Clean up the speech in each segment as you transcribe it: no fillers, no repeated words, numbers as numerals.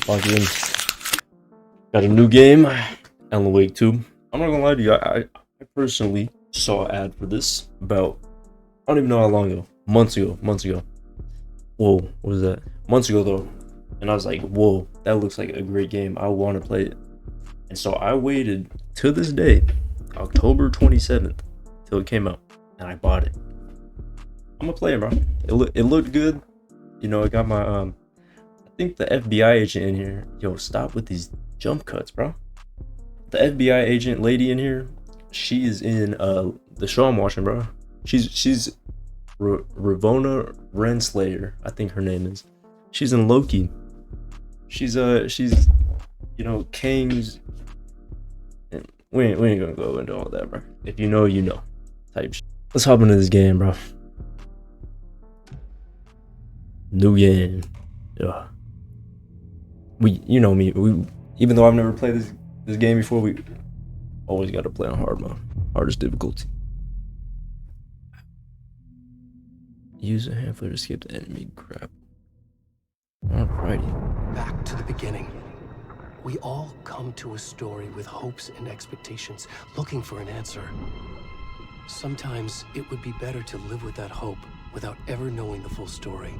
Logged in. Got a new game, Alan Wake 2. I'm not gonna lie to you, I personally saw an ad for this about, I don't even know how long ago. Months ago. Whoa, what was that? Months ago though. And I was like, whoa, that looks like a great game. I want to play it. And so I waited to this day, October 27th, till it came out. And I bought it. I'm gonna play it, bro. It looked good. You know, I got my, I think the FBI agent in here. Yo, stop with these jump cuts, bro. The FBI agent lady in here, she is in the show I'm watching, bro. She's Ravonna Renslayer, I think her name is. She's in Loki. She's you know, Kang's. We ain't gonna go into all that, bro. If you know, you know, type shit. Let's hop into this game, bro. New game. Yeah. You know me. Even though I've never played this game before, we always got to play on hard mode, hardest difficulty. Use a handler to escape the enemy grab. Alrighty. Back to the beginning. We all come to a story with hopes and expectations, looking for an answer. Sometimes it would be better to live with that hope without ever knowing the full story.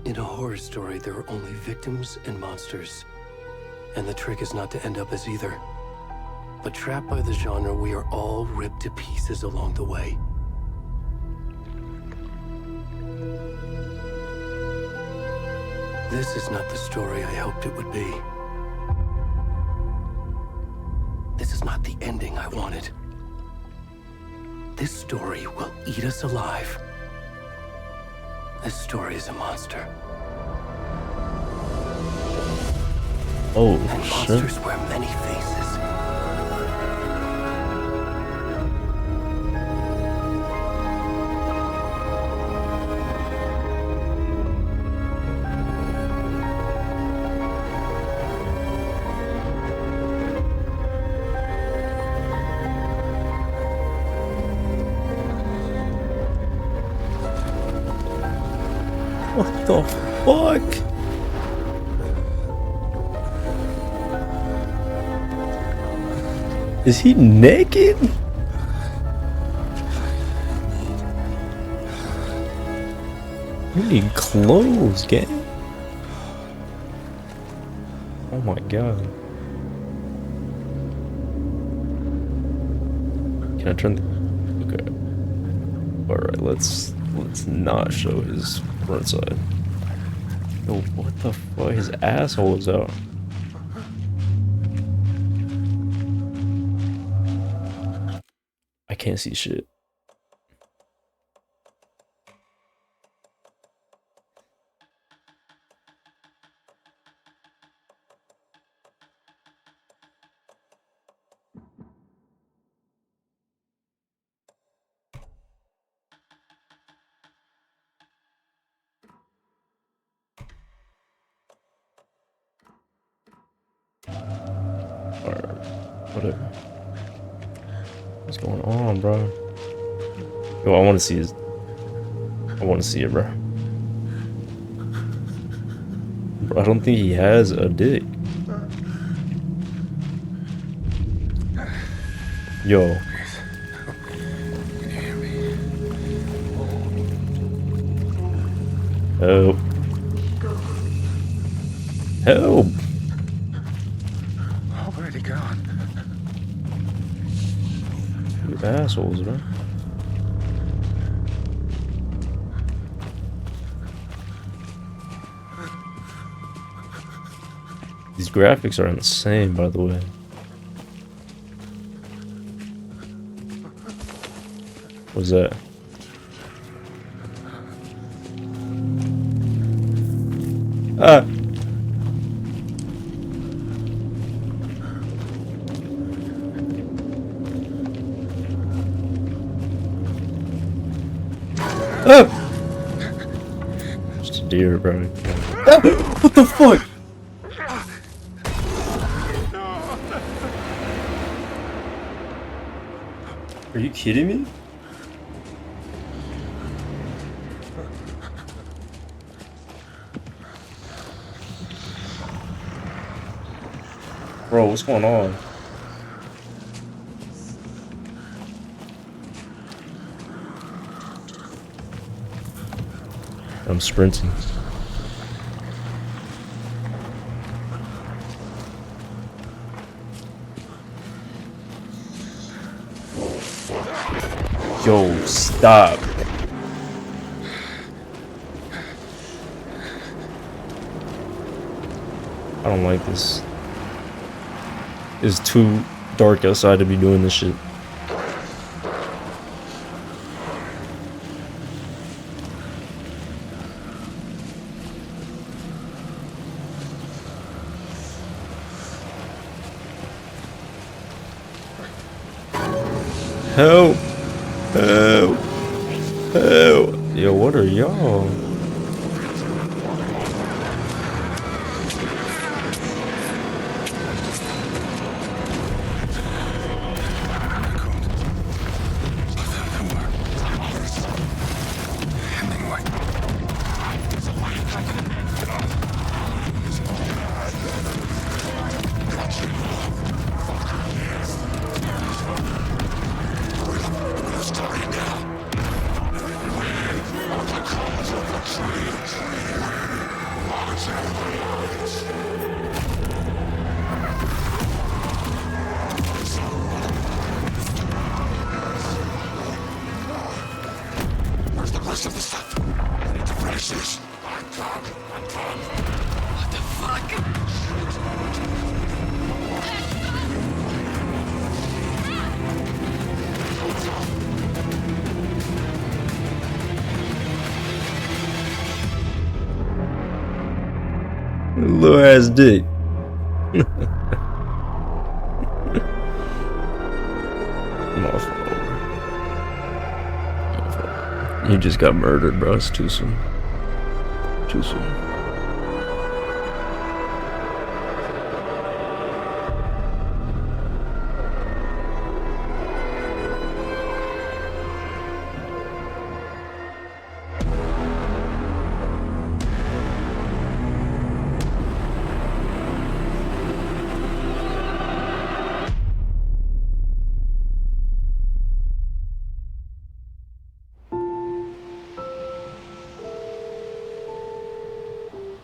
In a horror story, there are only victims and monsters. And the trick is not to end up as either. But trapped by the genre, we are all ripped to pieces along the way. This is not the story I hoped it would be. This is not the ending I wanted. This story will eat us alive. This story is a monster. Oh, and shit. Monsters wear many faces. What the fuck? Is he naked? You need clothes, gang. Oh my god. Can I turn the... Okay. Alright, let's not show his front side. Yo, what the fuck? His asshole is out. I can't see shit. Alright, whatever. What's going on, bro? Yo, I want to see his... I want to see it, bro. Bro, I don't think he has a dick. Yo. Help. Help. Already gone. You assholes, bro. These graphics are insane, by the way. What's that? Ah! Ah! Just a deer, bro. Ah! What the fuck? Are you kidding me? Bro, what's going on? I'm sprinting. Yo, stop. I don't like this. It's too dark outside to be doing this shit. Help! Help! Help! Yo, what are y'all? Little ass dick. He just got murdered, bro. It's too soon. Too soon.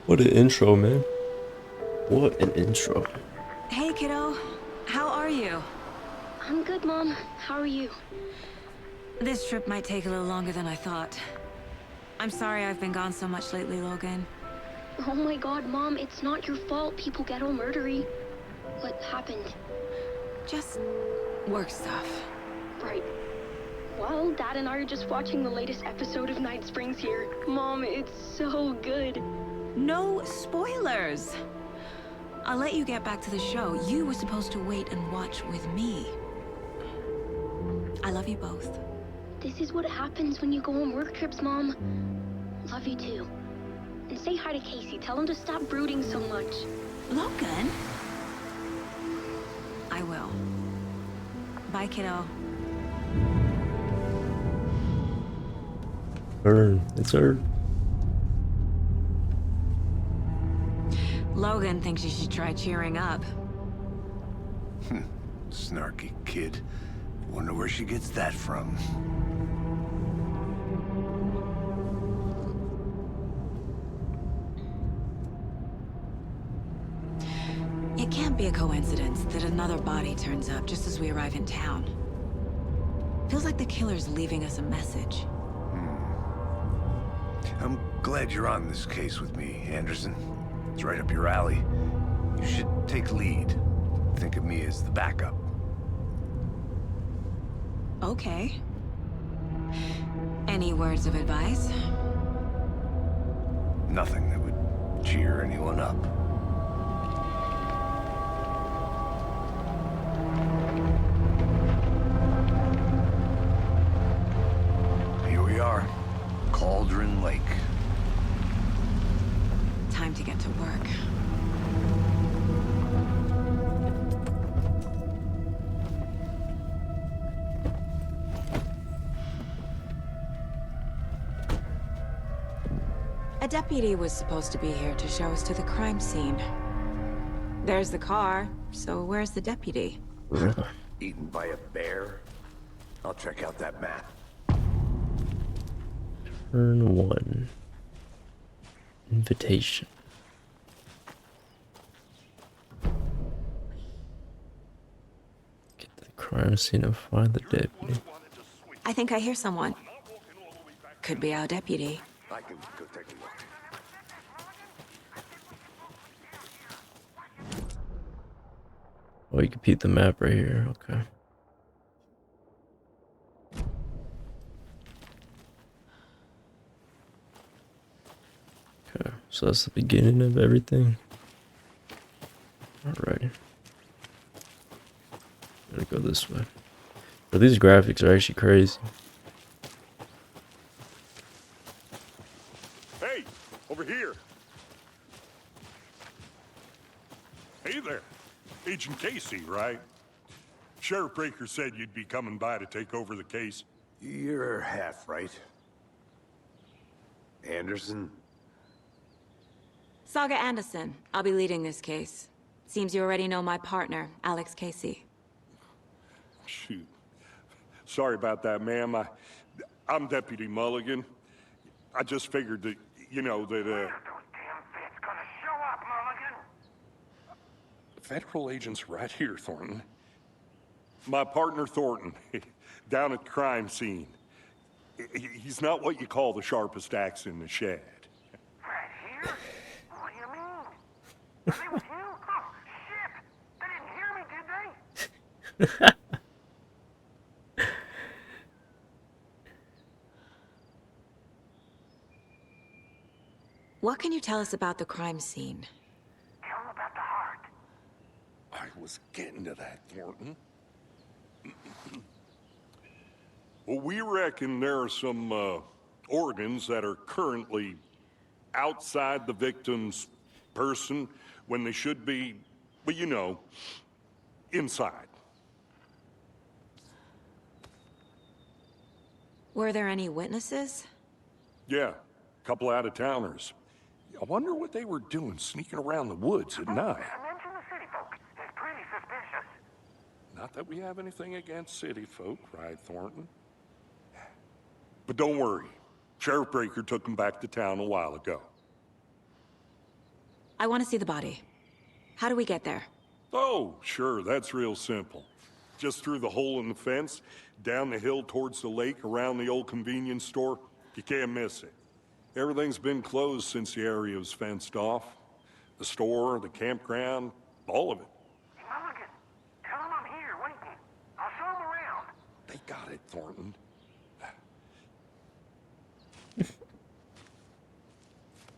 What an intro, man. What an intro. Hey, kiddo. How are you? I'm good, Mom. How are you? This trip might take a little longer than I thought. I'm sorry I've been gone so much lately, Logan. Oh my god, Mom, it's not your fault people get all murdery. What happened? Just work stuff. Right. Well, Dad and I are just watching the latest episode of Night Springs here. Mom, it's so good. No spoilers! I'll let you get back to the show. You were supposed to wait and watch with me. I love you both. This is what happens when you go on work trips, Mom. Love you too. And say hi to Casey. Tell him to stop brooding so much. Logan? I will. Bye, kiddo. Her. It's her. Logan thinks you should try cheering up. Snarky kid. Wonder where she gets that from. It can't be a coincidence that another body turns up just as we arrive in town. Feels like the killer's leaving us a message. I'm glad you're on this case with me, Anderson. It's right up your alley. You should take lead. Think of me as the backup. Okay. Any words of advice? Nothing that would cheer anyone up. Here we are. Cauldron Lake. Time to get to work. deputy was supposed to be here to show us to the crime scene. There's the car, so where's the deputy? Really? Eaten by a bear? I'll check out that map. Turn 1. Invitation. Get to the crime scene and find the deputy. I think I hear someone. Could be our deputy. I can go take a look. Oh, you can peep the map right here. Okay. Okay, so that's the beginning of everything. Alright. Gotta go this way. But these graphics are actually crazy. Hey, over here. Hey there. Agent Casey, right? Sheriff Breaker said you'd be coming by to take over the case. You're half right. Anderson? Saga Anderson. I'll be leading this case. Seems you already know my partner, Alex Casey. Shoot. Sorry about that, ma'am. I'm Deputy Mulligan. I just figured that, you know, that, Federal agents right here, Thornton. My partner, Thornton, down at the crime scene. He's not what you call the sharpest axe in the shed. Right here? What do you mean? Are they with you? Oh, shit! They didn't hear me, did they? What can you tell us about the crime scene? Tell them about the heart. I was getting to that, Thornton. Well, we reckon there are some organs that are currently outside the victim's person when they should be, well, you know, inside. Were there any witnesses? Yeah, a couple out-of-towners. I wonder what they were doing sneaking around the woods at night. Mention the city folk. It's pretty suspicious. Not that we have anything against city folk, right, Thornton? But don't worry. Sheriff Breaker took him back to town a while ago. I want to see the body. How do we get there? Oh, sure, that's real simple. Just through the hole in the fence, down the hill towards the lake, around the old convenience store. You can't miss it. Everything's been closed since the area was fenced off. The store, the campground, all of it. Hey, Mulligan, tell them I'm here waiting. I'll show them around. They got it, Thornton.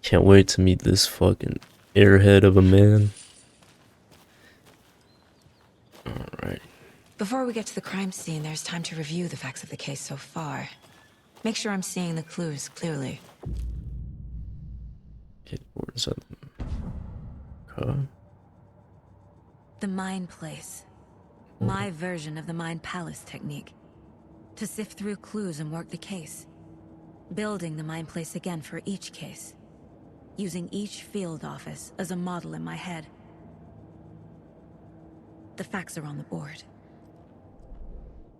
Can't wait to meet this fucking airhead of a man. Alright. Before we get to the crime scene, there's time to review the facts of the case so far. Make sure I'm seeing the clues clearly. Okay, where's that? Okay. The Mind Place. My version of the Mind Palace technique. To sift through clues and work the case. Building the Mind Place again for each case. Using each field office as a model in my head. The facts are on the board.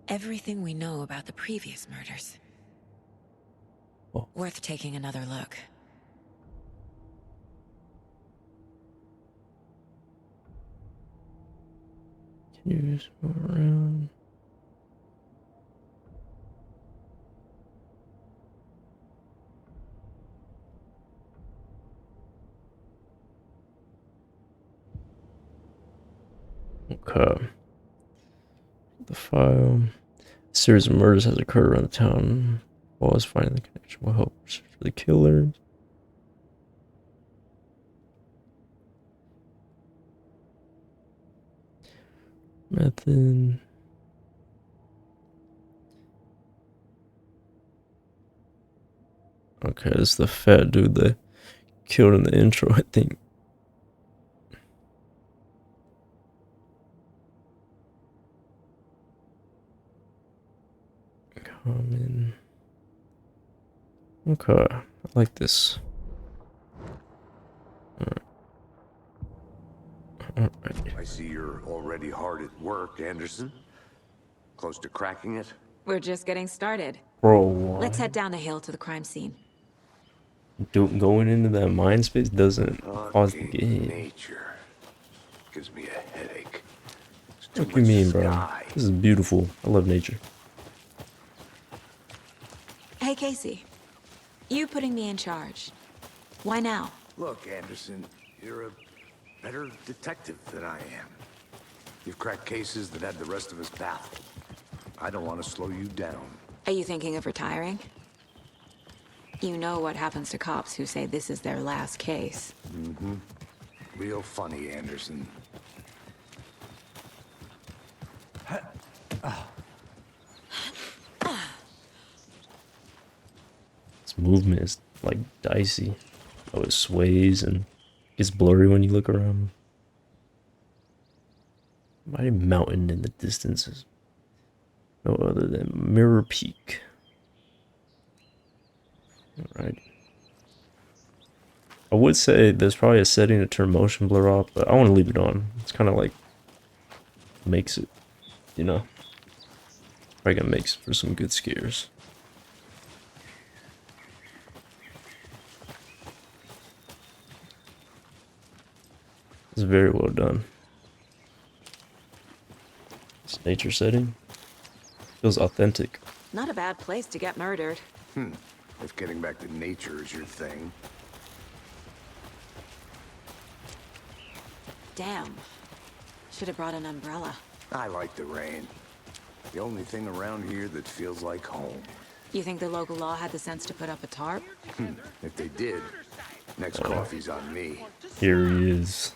Everything we know about the previous murders. Oh. Worth taking another look. Can you just move around? Okay. The file. A series of murders has occurred around the town. While us finding the connection will help search for the killers. Method. Okay, this is the fat dude that killed in the intro, I think. Common. Okay, I like this. Alright. I see you're already hard at work, Anderson. Close to cracking it? We're just getting started. Bro, Let's what? head down the hill to the crime scene. Going into that mind space doesn't pause the Okay, game. nature. Gives me a headache. It's too What do you much mean, bro? sky. This is beautiful. I love nature. Hey, Casey. You putting me in charge. Why now? Look, Anderson, you're a better detective than I am. You've cracked cases that had the rest of us baffled. I don't want to slow you down. Are you thinking of retiring? You know what happens to cops who say this is their last case. Real funny, Anderson. This movement is like dicey. Oh, it sways and gets blurry when you look around. Mighty mountain in the distance is no other than Mirror Peak. Alright. I would say there's probably a setting to turn motion blur off, but I want to leave it on. It's kind of like makes it, you know, probably gonna make for some good scares. It's very well done. This nature setting feels authentic. Not a bad place to get murdered. If getting back to nature is your thing. Damn. Should have brought an umbrella. I like the rain. The only thing around here that feels like home. You think the local law had the sense to put up a tarp? If they did, next coffee's on me. Here he is.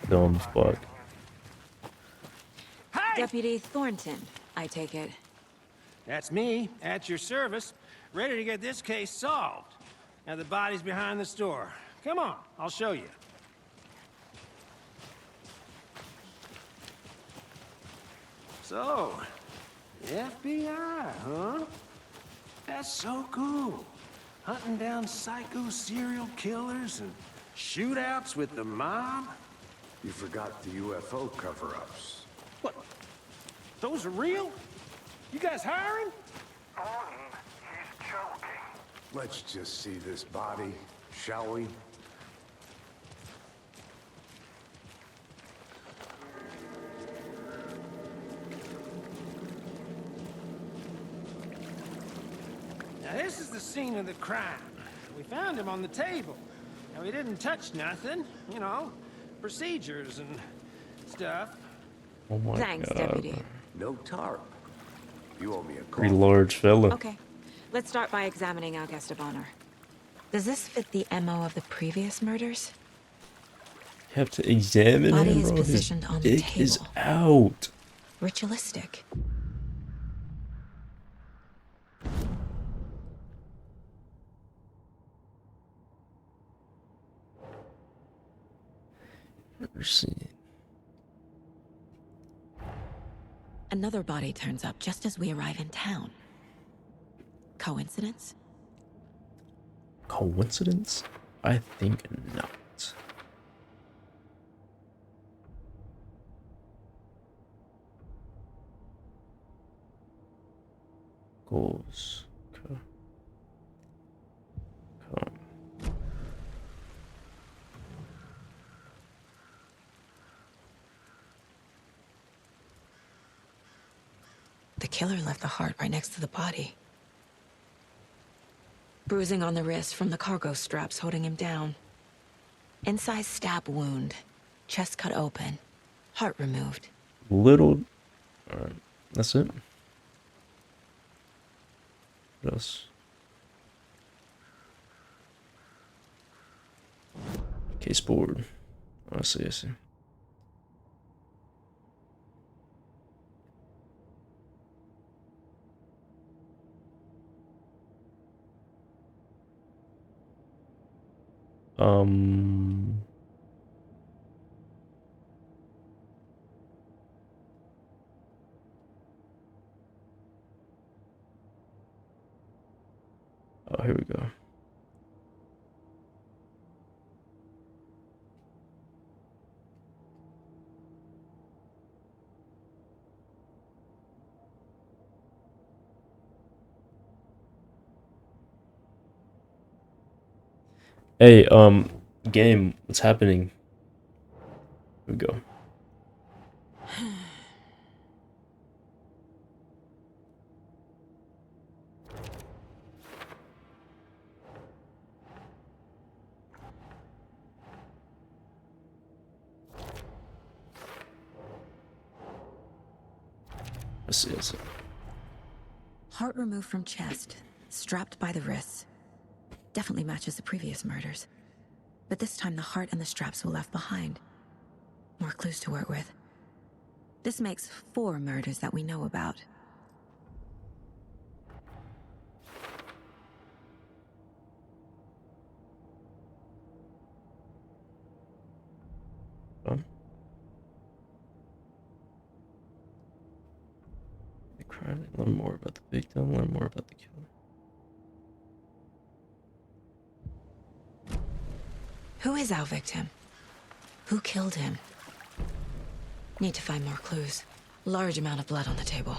Dumb fuck. Deputy Thornton, I take it. That's me, at your service, ready to get this case solved. Now the body's behind the store. Come on, I'll show you. So, the FBI, huh? That's so cool. Hunting down psycho serial killers and shootouts with the mob. You forgot the UFO cover-ups. What? Those are real? You guys hiring? Thornton, he's joking. Let's just see this body, shall we? Now this is the scene of the crime. We found him on the table. Now he didn't touch nothing, you know, procedures and stuff. Oh my Thanks, god. Deputy. No tarp. You owe me a Pretty call. large fella. Okay, let's start by examining our guest of honor. Does this fit the MO of the previous murders? You have to examine Body him, is bro. His positioned on the dick is table. out. Ritualistic. Never seen it. Another body turns up just as we arrive in town. Coincidence? Coincidence? I think not. Goals. Okay. Come. The killer left the heart right next to the body. Bruising on the wrist from the cargo straps holding him down. Incised stab wound. Chest cut open. Heart removed. Little. Alright. That's it. What else? Case board. I see, I see. Oh, here we go. Hey, game, what's happening? Here we go. Let's see. Heart removed from chest, strapped by the wrists. Definitely matches the previous murders. But this time the heart and the straps were left behind. More clues to work with. This makes 4 murders that we know about. The crime, learn more about the victim, learn more about the killer. Who is our victim? Who killed him? Need to find more clues. Large amount of blood on the table.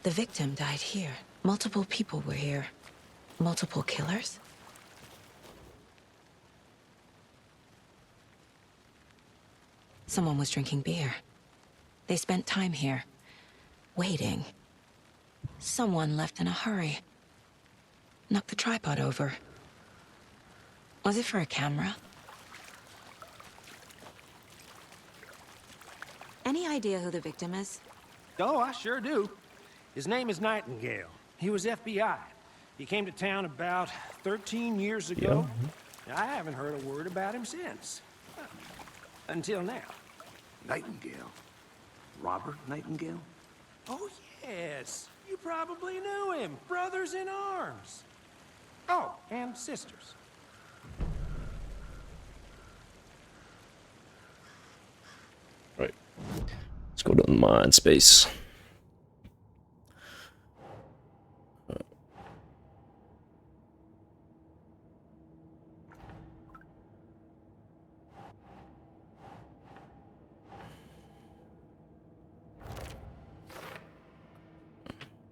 The victim died here. Multiple people were here. Multiple killers? Someone was drinking beer. They spent time here, waiting. Someone left in a hurry. Knocked the tripod over. Was it for a camera? Any idea who the victim is? Oh, I sure do. His name is Nightingale. He was FBI. He came to town about 13 years ago. I haven't heard a word about him since. Until now. Nightingale? Robert Nightingale? Oh, yes. You probably knew him. Brothers in arms. Oh, and sisters. Right. Let's go to the mind space.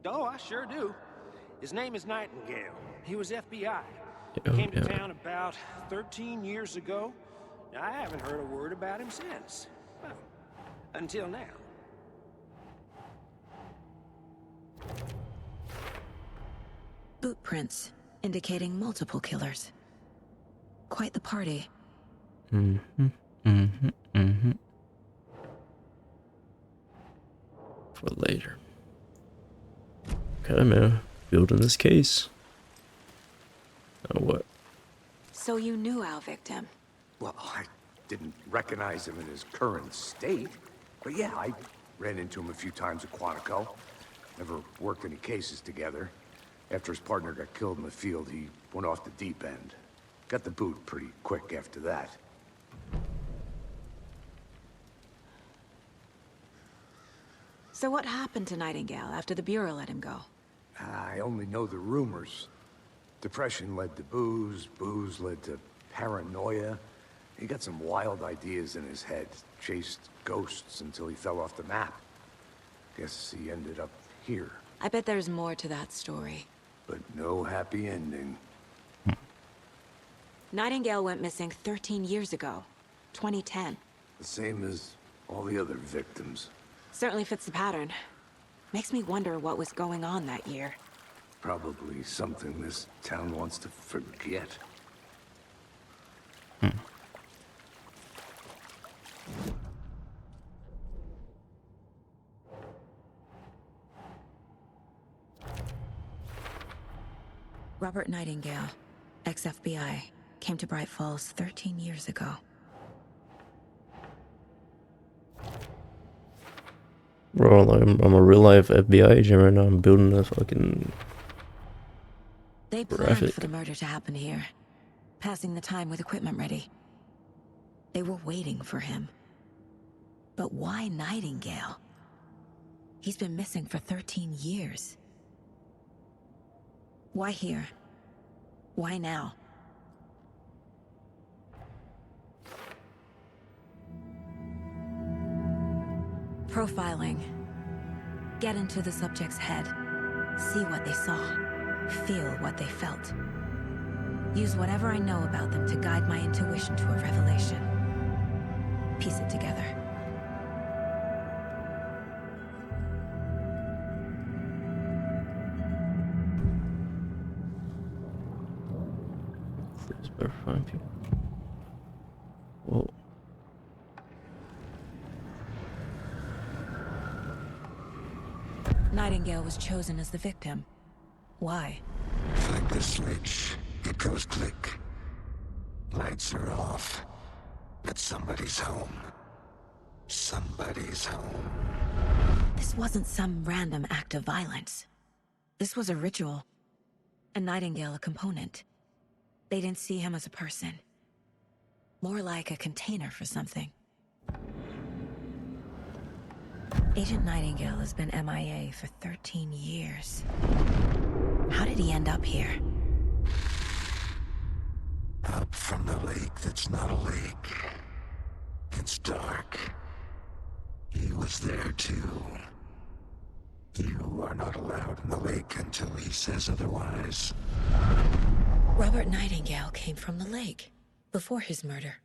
Oh, I sure do. His name is Nightingale. He was FBI. Came to town about 13 years ago. I haven't heard a word about him since. Well, until now. Boot prints, indicating multiple killers. Quite the party. For later. Okay, man. Building this case. Now what? So you knew our victim? Well, I didn't recognize him in his current state. But yeah, I ran into him a few times at Quantico. Never worked any cases together. After his partner got killed in the field, he went off the deep end. Got the boot pretty quick after that. So what happened to Nightingale after the Bureau let him go? I only know the rumors. Depression led to booze, booze led to paranoia. He got some wild ideas in his head, chased ghosts until he fell off the map. Guess he ended up here. I bet there's more to that story. But no happy ending. Nightingale went missing 13 years ago, 2010. The same as all the other victims. Certainly fits the pattern. Makes me wonder what was going on that year. Probably something this town wants to forget. Robert Nightingale, ex-FBI, came to Bright Falls 13 years ago. Bro, like, I'm a real life FBI agent right now. I'm building a fucking They planned for the murder to happen here, passing the time with equipment ready. They were waiting for him. But why Nightingale? He's been missing for 13 years. Why here? Why now? Profiling. Get into the subject's head. See what they saw. Feel what they felt. Use whatever I know about them to guide my intuition to a revelation. Piece it together. Please better find people. Whoa. Nightingale was chosen as the victim. Why? Flick the switch. It goes click. Lights are off. But somebody's home. Somebody's home. This wasn't some random act of violence. This was a ritual. And Nightingale a component. They didn't see him as a person. More like a container for something. Agent Nightingale has been MIA for 13 years. How did he end up here? Up from the lake that's not a lake. It's dark. He was there too. You are not allowed in the lake until he says otherwise. Robert Nightingale came from the lake before his murder.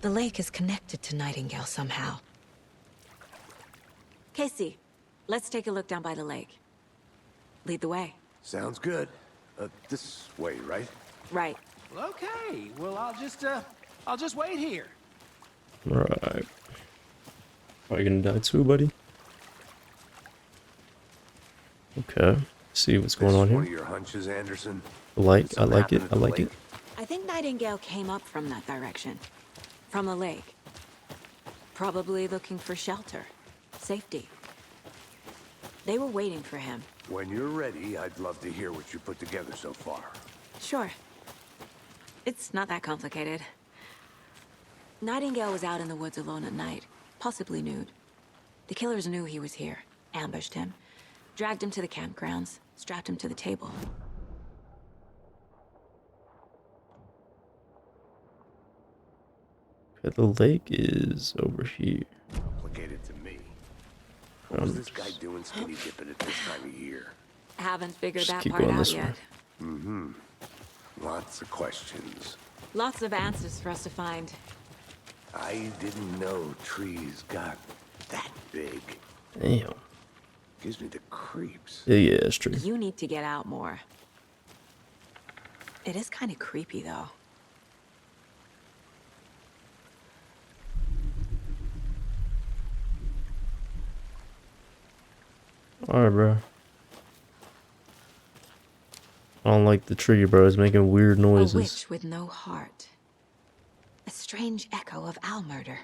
The lake is connected to Nightingale somehow. Casey, let's take a look down by the lake. Lead the way. Sounds good. This way, right? Right. Okay, well, I'll just wait here. Right. Are you gonna die too, buddy? Okay. See what's going on One of here. your hunches, Anderson? I like it. I like it. I think Nightingale came up from that direction. From the lake. Probably looking for shelter. Safety. They were waiting for him. When you're ready, I'd love to hear what you put together so far. Sure. It's not that complicated. Nightingale was out in the woods alone at night, possibly nude. The killers knew he was here, ambushed him, dragged him to the campgrounds, strapped him to the table. Okay, the lake is over here. Complicated to me. What was this guy doing skinny dipping at this time of year? Haven't figured Just that keep part going out this way. yet. Mm-hmm. Lots of questions. Lots of answers for us to find. I didn't know trees got that big. Damn. Gives me the creeps. Yeah, it's true. You need to get out more. It is kind of creepy, though. Alright, bro. I don't like the tree, bro. It's making weird A noises. witch with no heart. A strange echo of owl murder.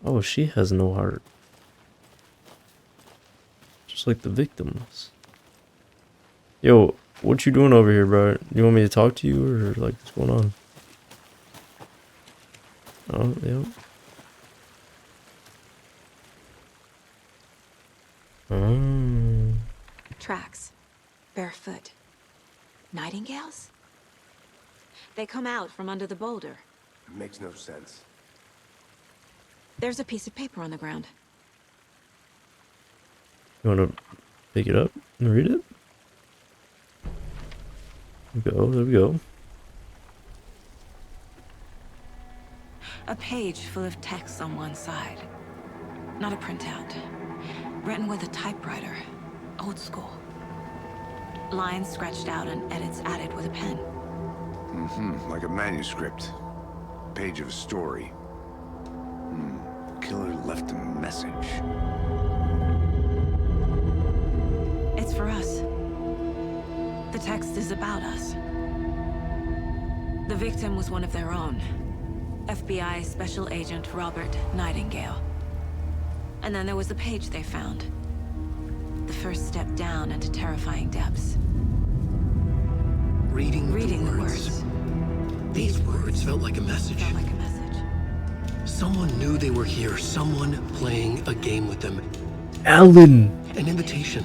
Oh, she has no heart. Just like the victims. Yo, what you doing over here, bro? You want me to talk to you, or like what's going on? Oh, yeah. Tracks. Barefoot. Nightingales? They come out from under the boulder. Makes no sense. There's a piece of paper on the ground. You want to pick it up and read it? There we go. A page full of text on one side. Not a printout. Written with a typewriter. Old school. Lines scratched out and edits added with a pen. Mm-hmm. Like a manuscript. Page of a story. Killer left a message. It's for us. The text is about us. The victim was one of their own. FBI Special Agent Robert Nightingale. And then there was the page they found. The first step down into terrifying depths. Reading the words. words. These words felt like a message. Felt like a message. Someone knew they were here. Someone playing a game with them. Alan! An invitation.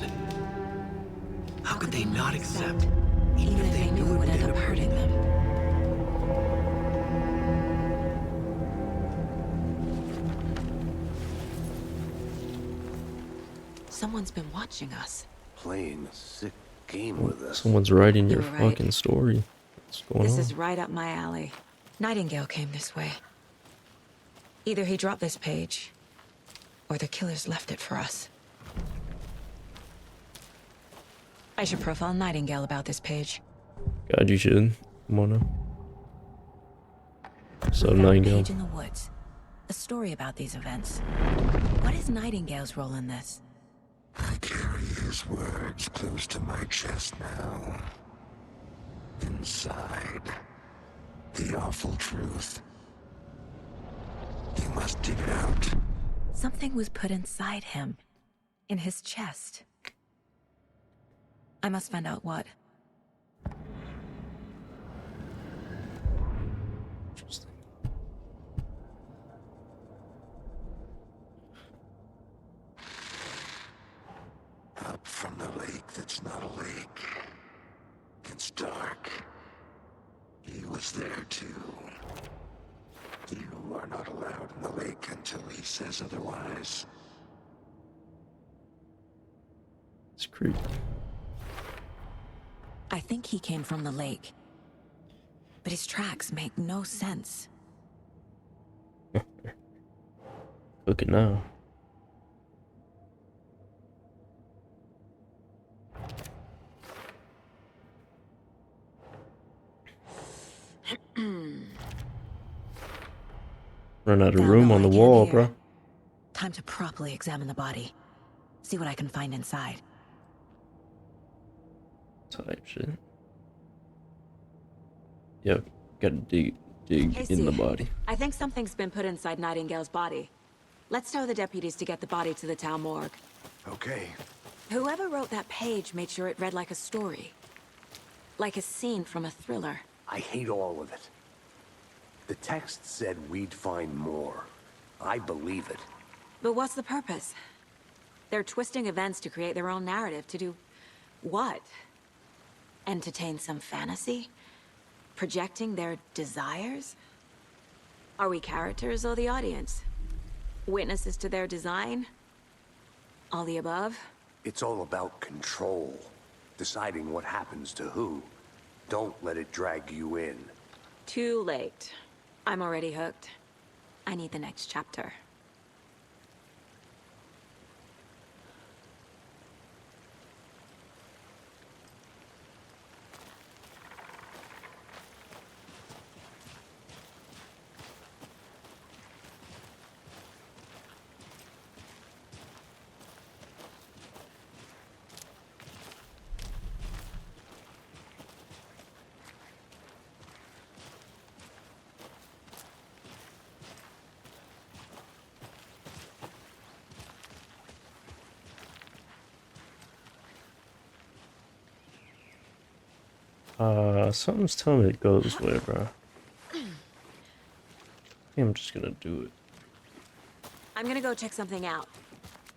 How could they not accept? Even if they knew it would end up hurting them. Someone's been watching us. Playing a sick game with us. Someone's writing your You were right. fucking story. What's going This on? is right up my alley. Nightingale came this way. Either he dropped this page, or the killers left it for us. I should profile Nightingale about this page. God, you should. Come on now. So Found a Nightingale. page in the woods. A story about these events. What is Nightingale's role in this? I carry his words close to my chest now. Inside, the awful truth. You must dig it out. Something was put inside him. In his chest. I must find out what. Interesting. Up from the lake that's not a lake. It's dark. He was there too. You are not allowed in the lake until he says otherwise. It's creepy. I think he came from the lake. But his tracks make no sense. Look at now. Run out of Found room all on the I can wall, here. bro. Time to properly examine the body. See what I can find inside. Type shit. Yep, gotta dig in the Casey, body. I think something's been put inside Nightingale's body. Let's tell the deputies to get the body to the town morgue. Okay. Whoever wrote that page made sure it read like a story. Like a scene from a thriller. I hate all of it. The text said we'd find more. I believe it. But what's the purpose? They're twisting events to create their own narrative. To do what? Entertain some fantasy? Projecting their desires? Are we characters or the audience? Witnesses to their design? All the above? It's all about control. Deciding what happens to who. Don't let it drag you in. Too late. I'm already hooked. I need the next chapter. Something's telling me it goes this way, bro. I think I'm just gonna do it. I'm gonna go check something out.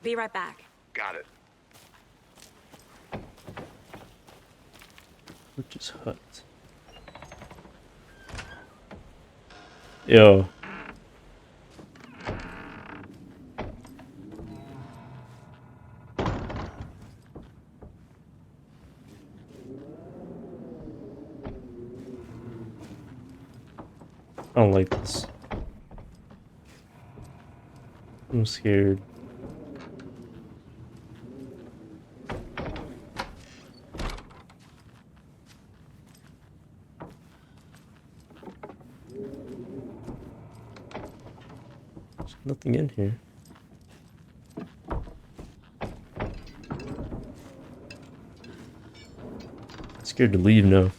Be right back. Got it. Witch's hut. Yo. I don't like this. I'm scared. There's nothing in here. I'm scared to leave now.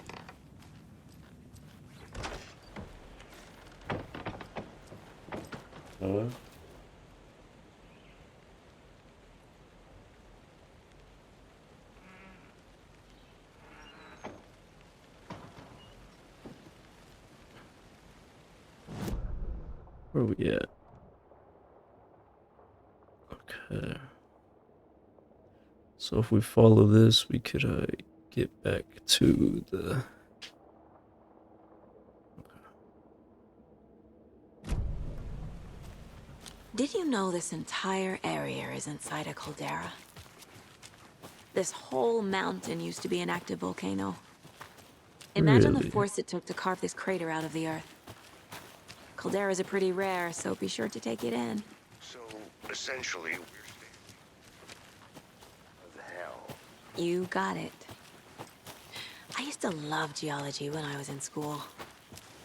Where are we at? Okay. So if we follow this, we could get back to the. Did you know this entire area is inside a caldera? This whole mountain used to be an active volcano. Imagine the Really? force it took to carve this crater out of the earth. Calderas are pretty rare, so be sure to take it in. So, essentially, we're of hell. You got it. I used to love geology when I was in school.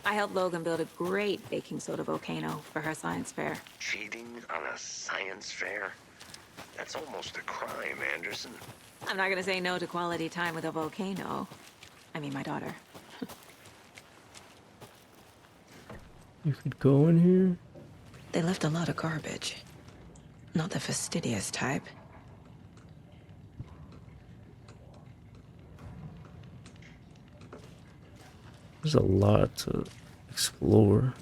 I helped Logan build a great baking soda volcano for her science fair. Cheating on a science fair? That's almost a crime, Anderson. I'm not gonna say no to quality time with a volcano. I mean, my daughter. You could go in here. They left a lot of garbage. Not the fastidious type. There's a lot to explore.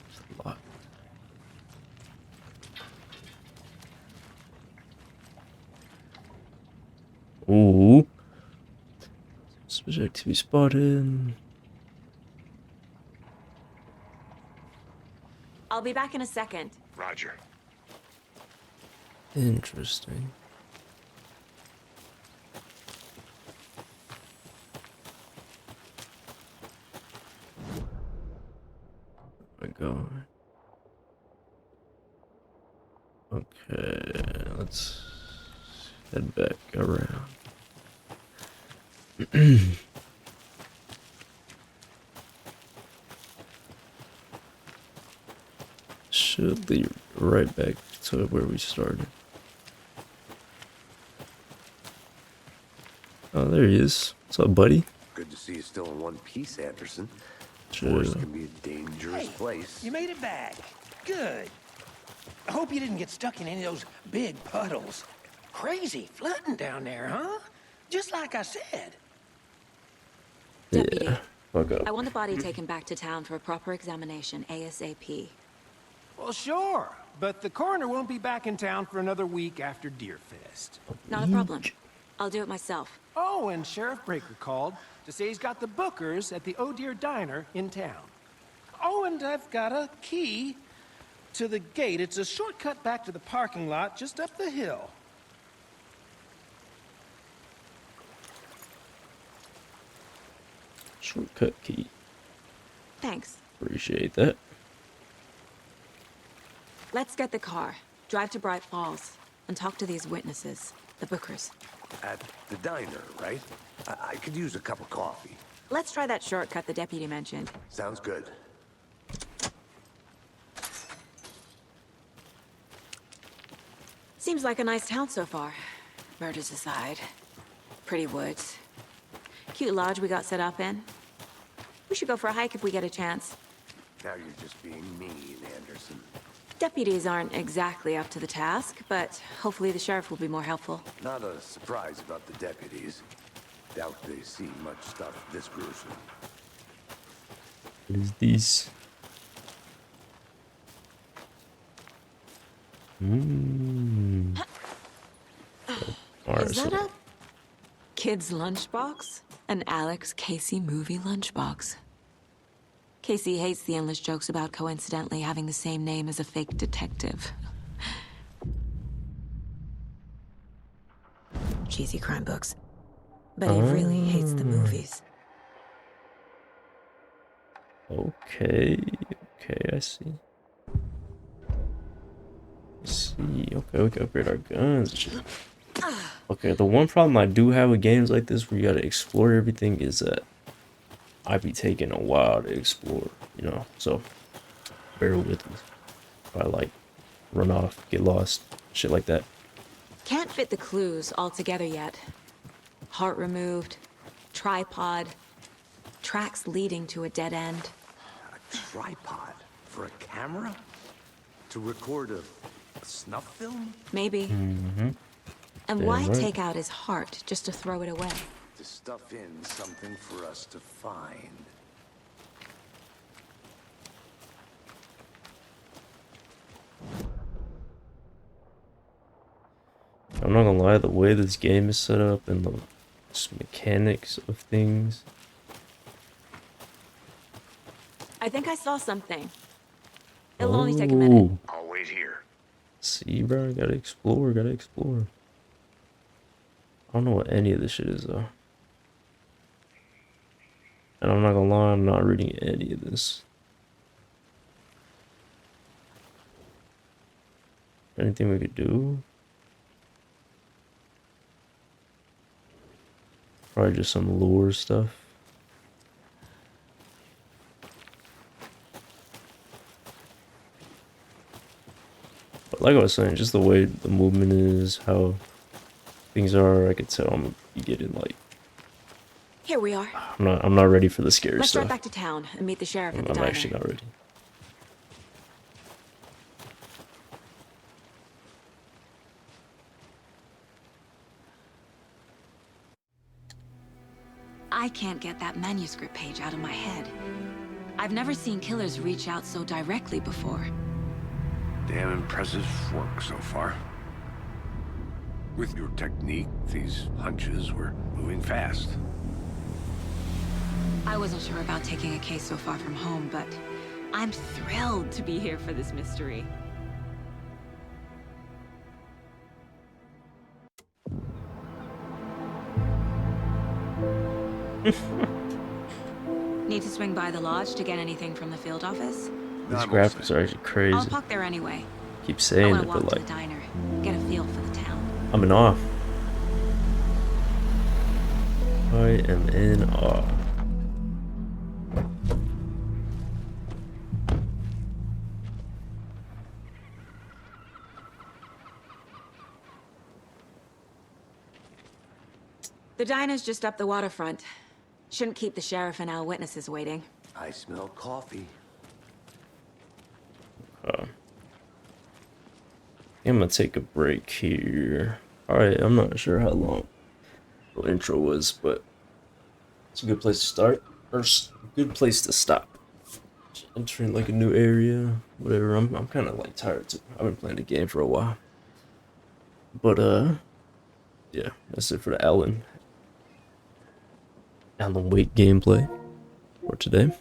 There's a lot. Ooh. Special activity spotted. I'll be back in a second. Roger. Interesting. Where am I going? Okay, let's head back around. Should lead right back to where we started. Oh, there he is. What's up, buddy? Good to see you still in one piece, Anderson. Chill. Forest can be a dangerous place. You made it back. Good. I hope you didn't get stuck in any of those big puddles. Crazy flooding down there, huh? Just like I said. Deputy, Yeah, fuck up. I want the body taken back to town for a proper examination, ASAP. Well, sure. But the coroner won't be back in town for another week after Deerfest. Not a problem. I'll do it myself. Oh, and Sheriff Breaker called to say he's got the bookers at the Oh Dear Diner in town. Oh, and I've got a key to the gate. It's a shortcut back to the parking lot just up the hill. Shortcut key. Thanks. Appreciate that. Let's get the car, drive to Bright Falls, and talk to these witnesses, the bookers. At the diner, right? I could use a cup of coffee. Let's try that shortcut the deputy mentioned. Sounds good. Seems like a nice town so far. Murders aside. Pretty woods. Cute lodge we got set up in. We should go for a hike if we get a chance. Now you're just being mean, Anderson. Deputies aren't exactly up to the task, but hopefully the sheriff will be more helpful. Not a surprise about the deputies. Doubt they see much stuff this gruesome. What is this? Alright, Is that a kid's lunchbox? An Alex Casey movie lunchbox. Casey hates the endless jokes about coincidentally having the same name as a fake detective. Cheesy crime books. But he really hates the movies. Okay, I see. Okay, we can upgrade our guns and shit. Okay, the one problem I do have with games like this where you gotta explore everything is that I'd be taking a while to explore, you know, so bear with me. If I like run off, get lost, shit like that. Can't fit the clues all together yet. Heart removed, tripod, tracks leading to a dead end. A tripod for a camera? To record a snuff film? Maybe. And Damn why right. take out his heart just to throw it away? To stuff in something for us to find. I'm not gonna lie, the way this game is set up and the just mechanics of things. I think I saw something. It'll only take a minute. I'll wait here. See, bro, gotta explore, gotta explore. I don't know what any of this shit is, though. And I'm not gonna lie, I'm not reading any of this. Anything we could do? Probably just some lore stuff. But like I was saying, just the way the movement is, how things are, I could tell I'm gonna be getting like. Here we are. I'm not ready for the scary Let's stuff. drive back to town and meet the sheriff at the I'm diner. actually not ready. I can't get that manuscript page out of my head. I've never seen killers reach out so directly before. Damn impressive work so far. With your technique, these hunches were moving fast. I wasn't sure about taking a case so far from home, but I'm thrilled to be here for this mystery. Need to swing by the lodge to get anything from the field office? These graphics are actually crazy. I'll park there anyway. Keep I saying want it, to walk but to like, the diner, get a feel for the town. I'm in awe. I am in awe. The diner's just up the waterfront. Shouldn't keep the sheriff and our witnesses waiting. I smell coffee. I'm gonna take a break here. Alright, I'm not sure how long the intro was, but it's a good place to start. Or a good place to stop. Just entering like a new area, whatever. I'm kind of like tired too. I've been playing the game for a while. But yeah, that's it for the Alan Wake gameplay for today.